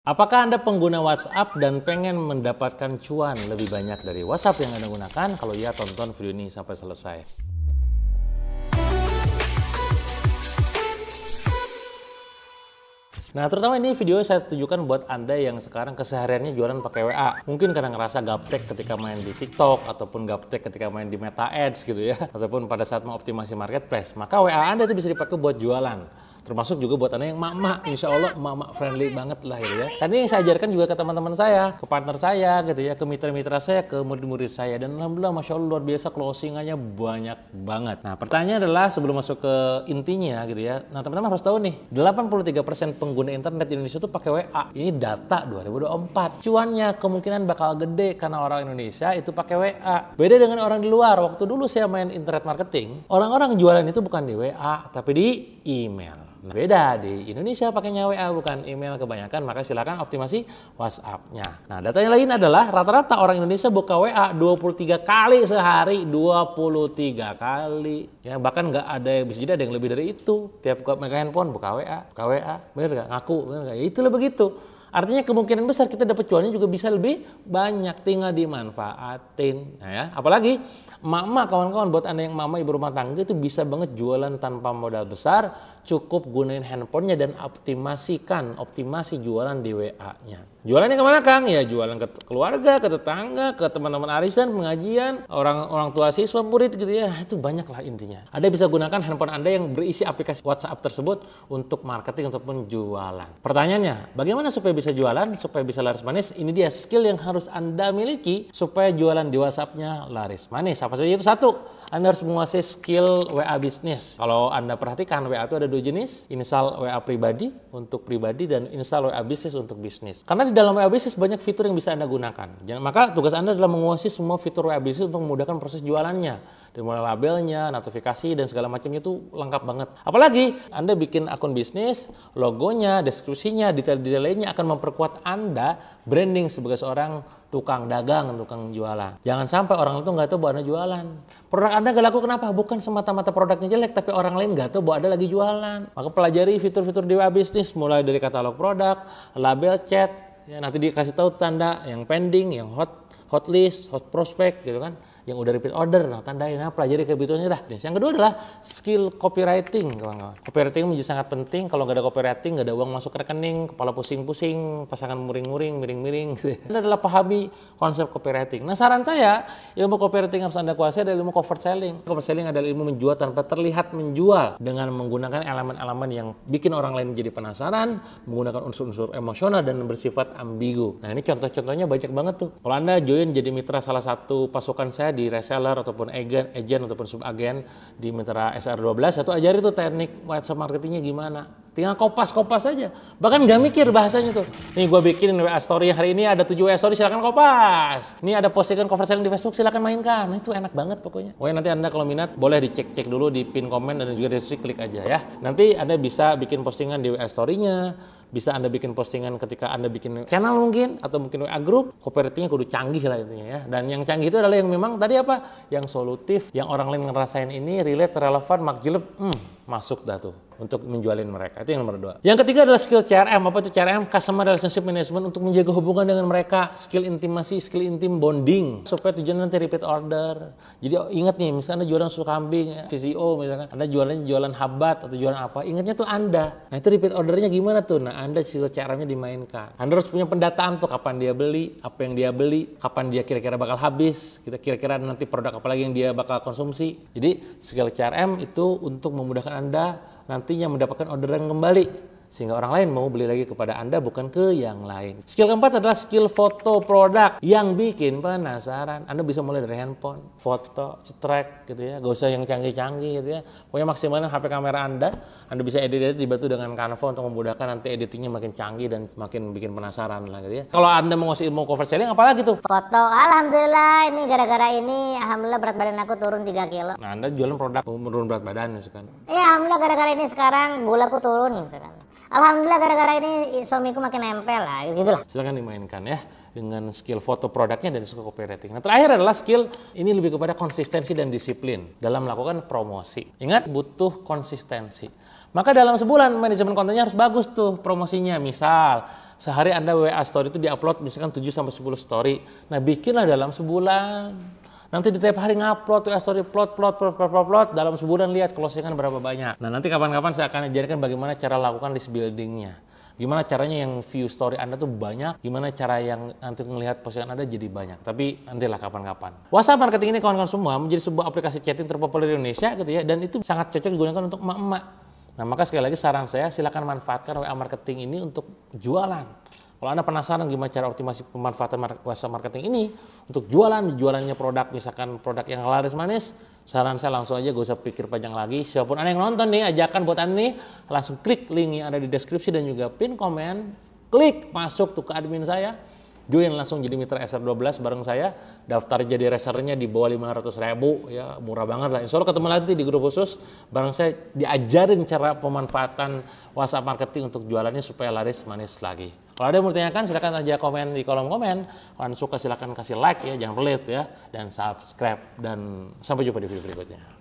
Apakah Anda pengguna WhatsApp dan pengen mendapatkan cuan lebih banyak dari WhatsApp yang Anda gunakan? Kalau iya, tonton video ini sampai selesai. Nah, terutama ini video saya tujukan buat Anda yang sekarang kesehariannya jualan pakai WA. Mungkin karena ngerasa gaptek ketika main di TikTok, ataupun gaptek ketika main di Meta Ads gitu ya, ataupun pada saat mengoptimasi marketplace. Maka WA Anda itu bisa dipakai buat jualan. Termasuk juga buat Anda yang mak-mak, insya Allah mak-mak friendly banget lah gitu ya. Karena yang saya ajarkan juga ke teman-teman saya, ke partner saya gitu ya, ke mitra-mitra saya, ke murid-murid saya. Dan alhamdulillah Masya Allah luar biasa closingannya banyak banget. Nah pertanyaannya adalah sebelum masuk ke intinya gitu ya. Nah teman-teman harus tahu nih, 83% pengguna internet di Indonesia itu pakai WA. Ini data 2024. Cuannya kemungkinan bakal gede karena orang Indonesia itu pakai WA. Beda dengan orang di luar. Waktu dulu saya main internet marketing, orang-orang jualan itu bukan di WA, tapi di email. Nah, beda di Indonesia pakainya WA bukan email kebanyakan, maka silakan optimasi WhatsApp-nya. Nah, datanya lain adalah rata-rata orang Indonesia buka WA 23 kali sehari, 23 kali. Ya, bahkan nggak ada yang bisa jadi ada yang lebih dari itu. Tiap buka handphone buka WA, bener nggak? Ngaku, bener nggak? Ya, itulah begitu. Artinya kemungkinan besar kita dapat cuannya juga bisa lebih banyak, tinggal dimanfaatin. Nah ya, apalagi emak-emak, kawan-kawan, buat Anda yang mama ibu rumah tangga itu bisa banget jualan tanpa modal besar, cukup gunain handphonenya dan optimasi jualan di WA-nya. Jualannya kemana Kang? Ya jualan ke keluarga, ke tetangga, ke teman-teman arisan, pengajian, orang tua siswa, murid gitu ya. Itu banyak lah intinya. Anda bisa gunakan handphone Anda yang berisi aplikasi WhatsApp tersebut untuk marketing ataupun jualan. Pertanyaannya, bagaimana supaya bisa jualan, supaya bisa laris manis? Ini dia skill yang harus Anda miliki supaya jualan di WhatsApp-nya laris manis. Apa saja itu? Satu, Anda harus menguasai skill WA bisnis. Kalau Anda perhatikan, WA itu ada dua jenis, install WA pribadi untuk pribadi dan install WA bisnis untuk bisnis. Karena di dalam WA bisnis banyak fitur yang bisa Anda gunakan. Maka tugas Anda adalah menguasai semua fitur WA bisnis untuk memudahkan proses jualannya. Dari mulai labelnya, notifikasi, dan segala macamnya itu lengkap banget. Apalagi Anda bikin akun bisnis, logonya, deskripsinya, detail-detail lainnya akan memperkuat Anda branding sebagai seorang tukang dagang, tukang jualan. Jangan sampai orang itu nggak tahu bahwa Anda jualan. Produk Anda nggak laku kenapa? Bukan semata-mata produknya jelek, tapi orang lain nggak tahu bahwa Anda lagi jualan. Maka pelajari fitur-fitur di WA bisnis, mulai dari katalog produk, label chat, ya, nanti dikasih tahu tanda yang pending, yang hot list, hot prospect gitu kan, yang udah repeat order, nah tandain, nah pelajari kebutuhannya dah. Dan yang kedua adalah skill copywriting, kawan-kawan. Copywriting menjadi sangat penting. Kalau nggak ada copywriting, nggak ada uang masuk ke rekening, kepala pusing-pusing, pasangan muring-muring, miring-miring. Ini adalah pahami konsep copywriting. Nah saran saya, ilmu copywriting harus Anda kuasai adalah ilmu cover selling. Cover selling adalah ilmu menjual tanpa terlihat menjual dengan menggunakan elemen-elemen yang bikin orang lain menjadi penasaran, menggunakan unsur-unsur emosional dan bersifat ambigu. Nah ini contoh-contohnya banyak banget tuh. Kalau Anda join jadi mitra salah satu pasukan saya di reseller ataupun agent ataupun subagen di mitra SR12, atau ajari tuh teknik WhatsApp marketingnya gimana. Tinggal kopas-kopas aja. Bahkan nggak mikir bahasanya tuh. Nih gue bikin WA story hari ini ada 7 WA story, silakan kopas. Ini ada postingan cover selling di Facebook, silakan mainkan. Nah itu enak banget pokoknya. Pokoknya nanti Anda kalau minat boleh dicek-cek dulu di pin komen dan juga di deskripsi, klik aja ya. Nanti Anda bisa bikin postingan di WA story-nya. Bisa Anda bikin postingan ketika Anda bikin channel mungkin, atau mungkin WA group, copywritingnya kudu canggih lah intinya ya. Dan yang canggih itu adalah yang memang tadi apa? Yang solutif, yang orang lain ngerasain ini, relate, relevan, makjileb, masuk dah tuh untuk menjualin mereka. Itu yang nomor 2. Yang ketiga adalah skill CRM. Apa itu CRM? Customer Relationship Management, untuk menjaga hubungan dengan mereka. Skill intimasi, skill intim bonding. Supaya tujuan nanti repeat order. Jadi ingat nih, misalnya Anda jualan susu kambing, VCO misalkan. Anda jualan habat atau jualan apa. Ingatnya tuh Anda. Nah itu repeat ordernya gimana tuh? Nah Anda skill CRM-nya dimainkan. Anda harus punya pendataan tuh kapan dia beli, apa yang dia beli, kapan dia kira-kira bakal habis, kira-kira nanti produk apa lagi yang dia bakal konsumsi. Jadi skill CRM itu untuk memudahkan Anda nantinya mendapatkan orderan kembali, sehingga orang lain mau beli lagi kepada Anda bukan ke yang lain. Skill keempat adalah skill foto produk yang bikin penasaran. Anda bisa mulai dari handphone, foto, cetrek gitu ya, gak usah yang canggih-canggih gitu ya. Pokoknya maksimalkan HP kamera Anda bisa edit dibantu dengan Canva untuk memudahkan nanti editingnya makin canggih dan semakin bikin penasaran lah gitu ya. Kalau Anda menguasai ilmu cover selling, apalagi tuh? Foto, alhamdulillah ini gara-gara ini, alhamdulillah berat badan aku turun 3 kilo. Nah Anda jualan produk menurun berat badan misalkan. Iya alhamdulillah gara-gara ini sekarang gulaku turun misalkan. Alhamdulillah gara-gara ini suamiku makin nempel lah, gitu lah. Silakan dimainkan ya dengan skill foto produknya dan skill copywriting. Nah terakhir adalah skill ini lebih kepada konsistensi dan disiplin dalam melakukan promosi. Ingat, butuh konsistensi. Maka dalam sebulan manajemen kontennya harus bagus tuh promosinya. Misal Sehari Anda WA story itu diupload misalkan 7 sampai 10 story. Nah, bikinlah dalam sebulan. Nanti di tiap hari ngupload WA story, plot dalam sebulan lihat closingan berapa banyak. Nah, nanti kapan-kapan saya akan ajarkan bagaimana cara lakukan list buildingnya. Gimana caranya yang view story Anda tuh banyak, gimana cara yang nanti melihat postingan Anda jadi banyak. Tapi nantilah kapan-kapan. WhatsApp marketing ini kawan-kawan semua menjadi sebuah aplikasi chatting terpopuler di Indonesia gitu ya, dan itu sangat cocok digunakan untuk emak-emak. Nah, maka sekali lagi saran saya, silakan manfaatkan WA marketing ini untuk jualan. Kalau Anda penasaran gimana cara optimasi pemanfaatan WhatsApp marketing ini untuk jualannya produk, misalkan produk yang laris manis, saran saya langsung aja, gak usah pikir panjang lagi. Siapapun Anda yang nonton nih, ajakan buat Anda nih, langsung klik link yang ada di deskripsi dan juga pin komen, klik masuk tuh ke admin saya, join langsung jadi mitra SR12 bareng saya, daftar jadi resernya di bawah 500.000 ya, murah banget lah. Insya Allah ketemu lagi di grup khusus bareng saya, diajarin cara pemanfaatan WhatsApp marketing untuk jualannya supaya laris manis lagi. Kalau ada yang mau ditanyakan silahkan aja komen di kolom komen. Kalau Anda suka silahkan kasih like ya, jangan pelit ya, dan subscribe, dan sampai jumpa di video berikutnya.